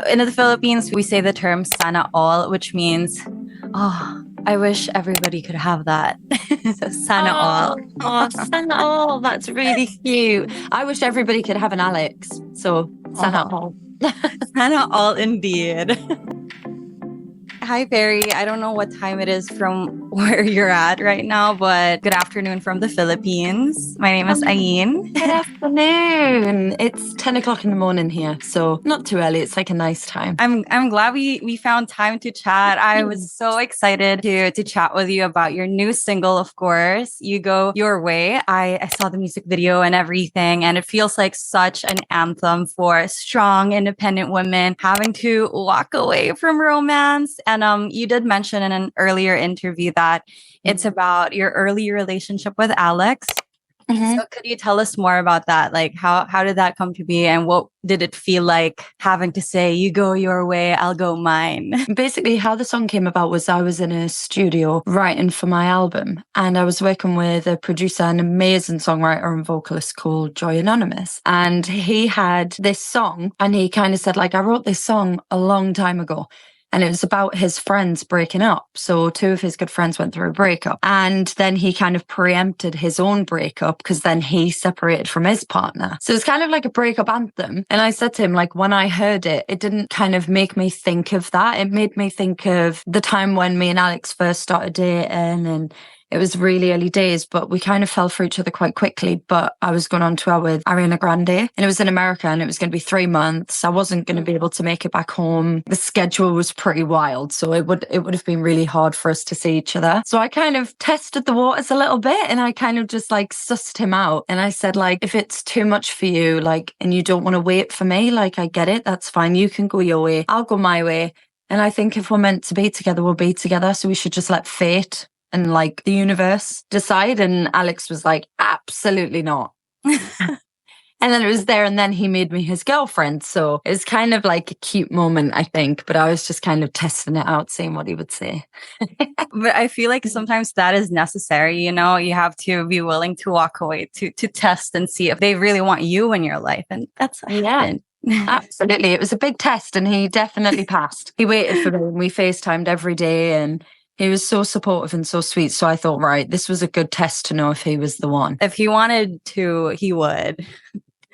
in the Philippines, we say the term sana all, which means, oh, I wish everybody could have that. Sana all. Oh, Sana all. That's really cute. I wish everybody could have an Alex. So, Sana all. Sana all indeed. Hi, Perrie. I don't know what time it is from where you're at right now, but good afternoon from the Philippines. My name is Ayin. Good afternoon. It's 10 o'clock in the morning here, so not too early. It's like a nice time. I'm glad we found time to chat. I was so excited to chat with you about your new single, of course. You Go Your Way. I saw the music video and everything, and it feels like such an anthem for strong, independent women having to walk away from romance. And you did mention in an earlier interview that it's about your early relationship with Alex. So could you tell us more about that? Like how did that come to be, and what did it feel like having to say, you go your way, I'll go mine? Basically, how the song came about was I was in a studio writing for my album, and I was working with a producer, an amazing songwriter and vocalist called Joy Anonymous. And he had this song, and he kind of said, like, I wrote this song a long time ago. And it was about his friends breaking up. So two of his good friends went through a breakup. And then he kind of preempted his own breakup because then he separated from his partner. So it's kind of like a breakup anthem. And I said to him, like, when I heard it, it didn't kind of make me think of that. It made me think of the time when me and Alex first started dating, and it was really early days, but we kind of fell for each other quite quickly. But I was going on tour with Ariana Grande, and it was in America, and it was going to be 3 months. I wasn't going to be able to make it back home. The schedule was pretty wild, so it would have been really hard for us to see each other. So I kind of tested the waters a little bit, and I kind of just like sussed him out. And I said, like, if it's too much for you, like, and you don't want to wait for me, like, I get it. That's fine. You can go your way. I'll go my way. And I think if we're meant to be together, we'll be together. So we should just let fate and like the universe decide. And Alex was like, absolutely not. And then it was there, and then he made me his girlfriend. So it was kind of like a cute moment, I think. But I was just kind of testing it out, seeing what he would say. But I feel like sometimes that is necessary. You know, you have to be willing to walk away to test and see if they really want you in your life. And that's happened. Absolutely. It was a big test, and he definitely passed. He waited for me, and we FaceTimed every day, and he was so supportive and so sweet. So I thought, right, this was a good test to know if he was the one. If he wanted to, he would.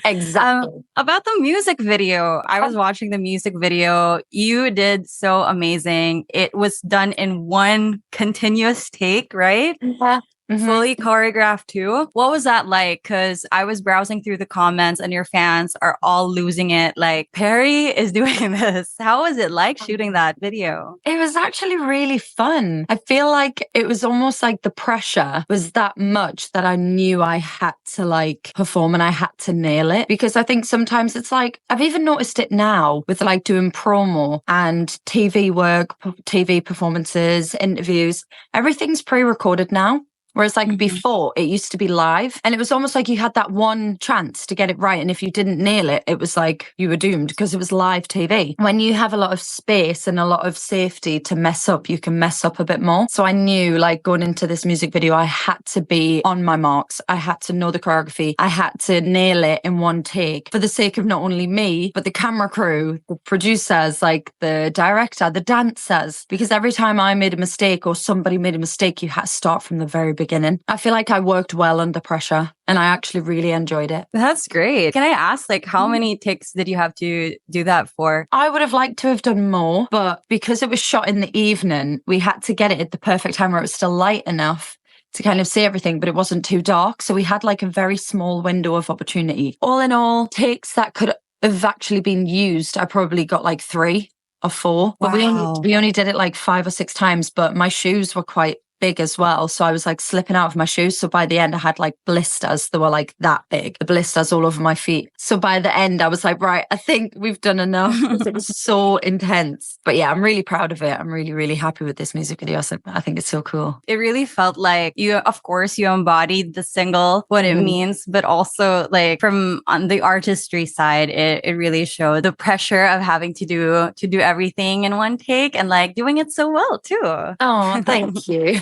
Exactly. About the music video, I was watching the music video. You did so amazing. It was done in one continuous take, right? Yeah. Fully choreographed too. What was that like? Because I was browsing through the comments, and your fans are all losing it. Like, Perrie is doing this. How was it like shooting that video? It was actually really fun. I feel like it was almost like the pressure was that much that I knew I had to like perform, and I had to nail it. Because I think sometimes it's like, I've even noticed it now with like doing promo and TV work, TV performances, interviews. Everything's pre-recorded now. Whereas like before, it used to be live, and it was almost like you had that one chance to get it right. And if you didn't nail it, it was like you were doomed because it was live TV. When you have a lot of space and a lot of safety to mess up, you can mess up a bit more. So I knew, like, going into this music video, I had to be on my marks. I had to know the choreography. I had to nail it in one take for the sake of not only me, but the camera crew, the producers, like the director, the dancers. Because every time I made a mistake or somebody made a mistake, you had to start from the very beginning. I feel like I worked well under pressure, and I actually really enjoyed it. That's great. Can I ask, like, how many takes did you have to do that for? I would have liked to have done more, but because it was shot in the evening, we had to get it at the perfect time where it was still light enough to kind of see everything, but it wasn't too dark. So we had like a very small window of opportunity. All in all, takes that could have actually been used, I probably got like 3 or 4. But we only did it like 5 or 6 times, but my shoes were quite big as well. So I was like slipping out of my shoes. So by the end, I had like blisters that were like that big, the blisters all over my feet. So by the end, I was like, right, I think we've done enough. It was so intense. But yeah, I'm really proud of it. I'm really, really happy with this music video. So I think it's so cool. It really felt like you, of course, you embodied the single, what it means, but also like from on the artistry side, it really showed the pressure of having to do everything in one take and like doing it so well too. Oh, thank you.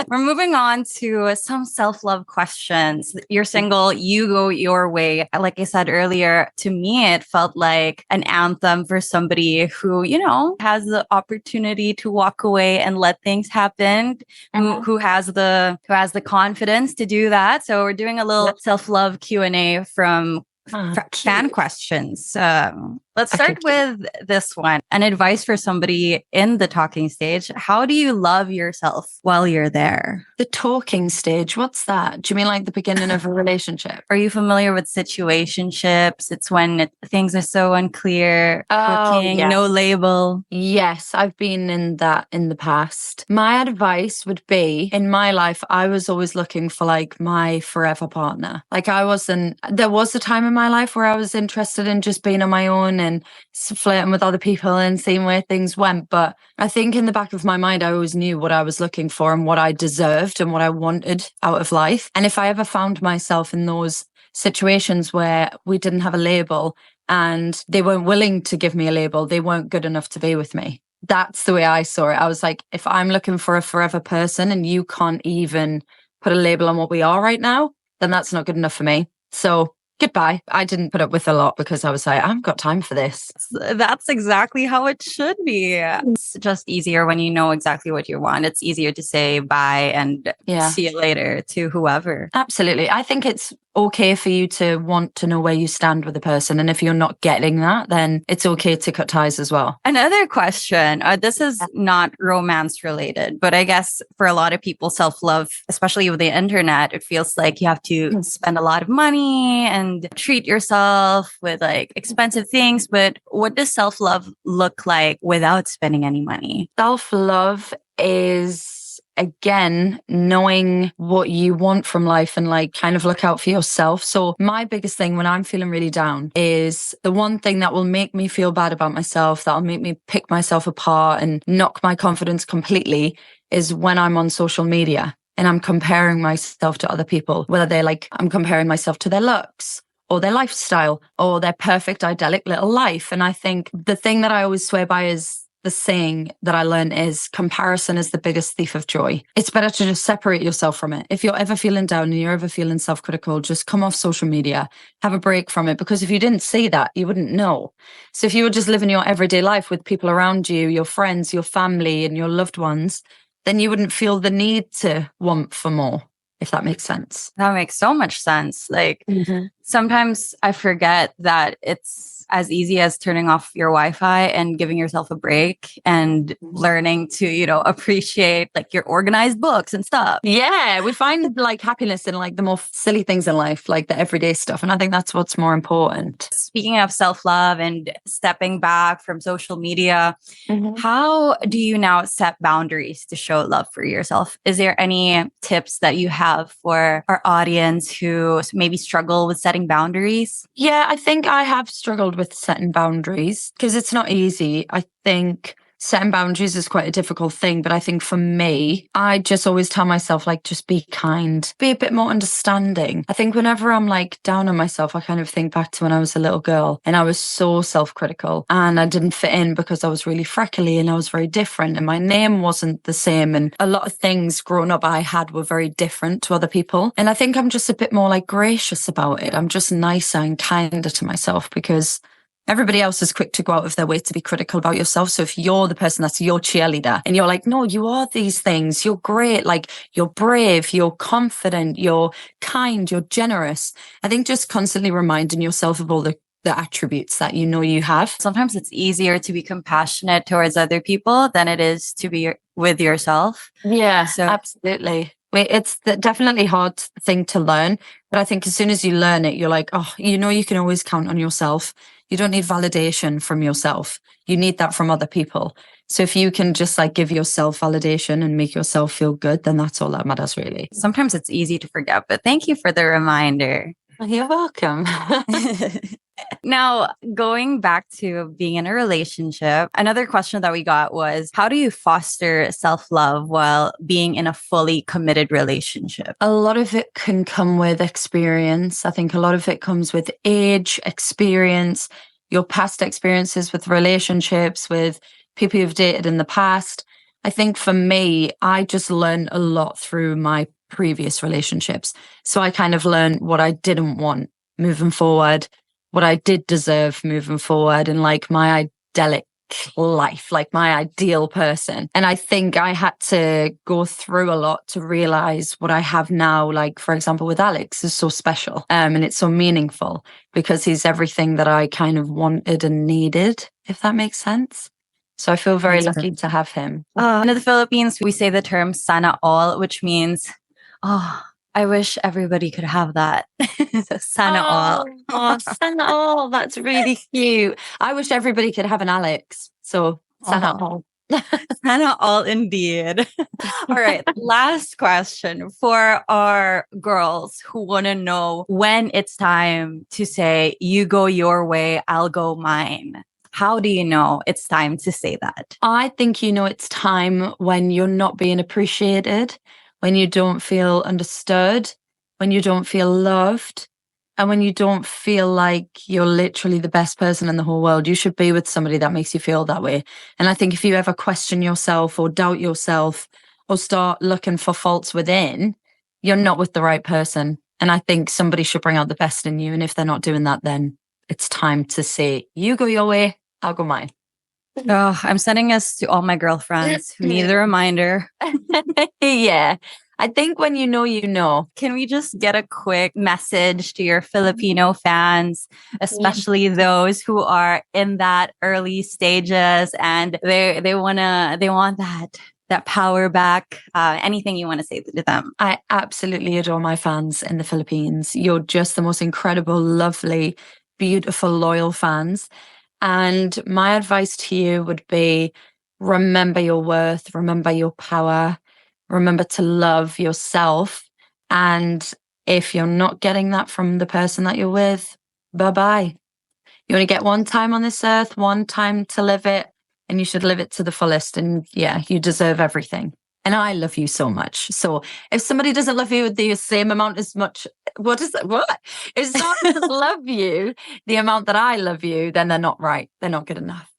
We're moving on to some self-love questions. You're single, you go your way. Like I said earlier, to me, it felt like an anthem for somebody who, has the opportunity to walk away and let things happen, who has the confidence to do that. So we're doing a little self-love Q&A from fan questions. Let's start with this one. An advice for somebody in the talking stage. How do you love yourself while you're there? The talking stage, what's that? Do you mean like the beginning of a relationship? Are you familiar with situationships? It's when things are so unclear, no label. Yes, I've been in that in the past. My advice would be, in my life, I was always looking for like my forever partner. Like there was a time in my life where I was interested in just being on my own and flirting with other people and seeing where things went. But I think in the back of my mind, I always knew what I was looking for and what I deserved and what I wanted out of life. And if I ever found myself in those situations where we didn't have a label and they weren't willing to give me a label, they weren't good enough to be with me. That's the way I saw it. I was like, if I'm looking for a forever person and you can't even put a label on what we are right now, then that's not good enough for me. So goodbye. I didn't put up with a lot because I was like, I haven't got time for this. That's exactly how it should be. It's just easier when you know exactly what you want. It's easier to say bye and see you later to whoever. Absolutely. I think it's okay for you to want to know where you stand with a person. And if you're not getting that, then it's okay to cut ties as well. Another question. This is not romance related, but I guess for a lot of people, self-love, especially with the internet, it feels like you have to spend a lot of money and treat yourself with like expensive things. But what does self-love look like without spending any money? Self-love is, again, knowing what you want from life and like kind of look out for yourself. So my biggest thing when I'm feeling really down is the one thing that will make me feel bad about myself, that'll make me pick myself apart and knock my confidence completely, is when I'm on social media and I'm comparing myself to other people, whether they're like, I'm comparing myself to their looks or their lifestyle or their perfect idyllic little life. And I think the thing that I always swear by is the saying that I learned is comparison is the biggest thief of joy. It's better to just separate yourself from it. If you're ever feeling down and you're ever feeling self-critical, just come off social media, have a break from it, because if you didn't see that, you wouldn't know. So if you were just living your everyday life with people around you, your friends, your family, and your loved ones, then you wouldn't feel the need to want for more, if that makes sense. That makes so much sense. Like sometimes I forget that it's as easy as turning off your Wi-Fi and giving yourself a break and learning to, appreciate like your organized books and stuff. Yeah, we find like happiness in like the more silly things in life, like the everyday stuff. And I think that's what's more important. Speaking of self-love and stepping back from social media, how do you now set boundaries to show love for yourself? Is there any tips that you have for our audience who maybe struggle with setting boundaries? Yeah, I think I have struggled with setting boundaries because it's not easy. I think setting boundaries is quite a difficult thing, but I think for me, I just always tell myself, like, just be kind, be a bit more understanding. I think whenever I'm like down on myself, I kind of think back to when I was a little girl and I was so self-critical and I didn't fit in because I was really freckly and I was very different and my name wasn't the same. And a lot of things growing up I had were very different to other people. And I think I'm just a bit more like gracious about it. I'm just nicer and kinder to myself because everybody else is quick to go out of their way to be critical about yourself. So if you're the person that's your cheerleader and you're like, no, you are these things, you're great, like you're brave, you're confident, you're kind, you're generous. I think just constantly reminding yourself of all the attributes that you have. Sometimes it's easier to be compassionate towards other people than it is to be with yourself. Yeah, absolutely. It's definitely a hard thing to learn. But I think as soon as you learn it, you're like, oh, you can always count on yourself. You don't need validation from yourself. You need that from other people. So if you can just like give yourself validation and make yourself feel good, then that's all that matters really. Sometimes it's easy to forget, but thank you for the reminder. You're welcome. Now, going back to being in a relationship, another question that we got was, how do you foster self-love while being in a fully committed relationship? A lot of it can come with experience. I think a lot of it comes with age, experience, your past experiences with relationships, with people you've dated in the past. I think for me, I just learned a lot through my previous relationships. So I kind of learned what I didn't want moving forward, what I did deserve moving forward, and like my idyllic life, like my ideal person. And I think I had to go through a lot to realize what I have now, like, for example, with Alex, is so special. And it's so meaningful because he's everything that I kind of wanted and needed, if that makes sense. So I feel very lucky to have him. In the Philippines, we say the term sana all, which means, oh, I wish everybody could have that. Sana all. Oh, sana all. That's really cute. I wish everybody could have an Alex. So sana all. Sana all indeed. All right. Last question for our girls who want to know when it's time to say, you go your way, I'll go mine. How do you know it's time to say that? I think you know it's time when you're not being appreciated, when you don't feel understood, when you don't feel loved, and when you don't feel like you're literally the best person in the whole world. You should be with somebody that makes you feel that way. And I think if you ever question yourself or doubt yourself or start looking for faults within, you're not with the right person. And I think somebody should bring out the best in you. And if they're not doing that, then it's time to say, you go your way, I'll go mine. Oh, I'm sending us to all my girlfriends who need a reminder. Yeah. I think when you know, you know. Can we just get a quick message to your Filipino fans, especially those who are in that early stages and they want that power back? Anything you want to say to them? I absolutely adore my fans in the Philippines. You're just the most incredible, lovely, beautiful, loyal fans. And my advice to you would be, remember your worth, remember your power, remember to love yourself. And if you're not getting that from the person that you're with, bye-bye. You only get one time on this earth, one time to live it, and you should live it to the fullest. And yeah, you deserve everything. And I love you so much. So if somebody doesn't love you the same amount as much, what is it? What? If someone doesn't love you the amount that I love you, then they're not right. They're not good enough.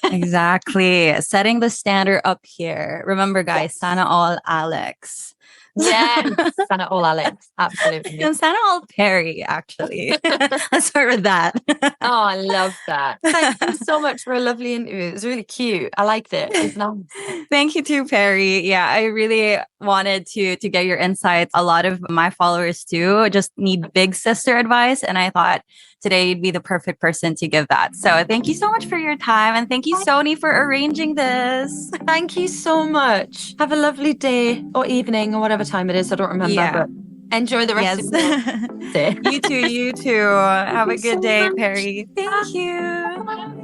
Exactly. Setting the standard up here. Remember, guys, yes. Sana all Alex. Yes, sana all Alex. Absolutely. And sana all Perrie, actually. Let's start with that. Oh, I love that. Thank you so much for a lovely interview. It was really cute. I liked it. It's nice. Thank you too, Perrie. Yeah, I really wanted to get your insights. A lot of my followers too just need big sister advice. And I thought today you'd be the perfect person to give that. So thank you so much for your time. And thank you, Sony, for arranging this. Thank you so much. Have a lovely day or evening or whatever time it is. I don't remember, but enjoy the rest of your day. You too. Have a good day, Perrie. Thank you.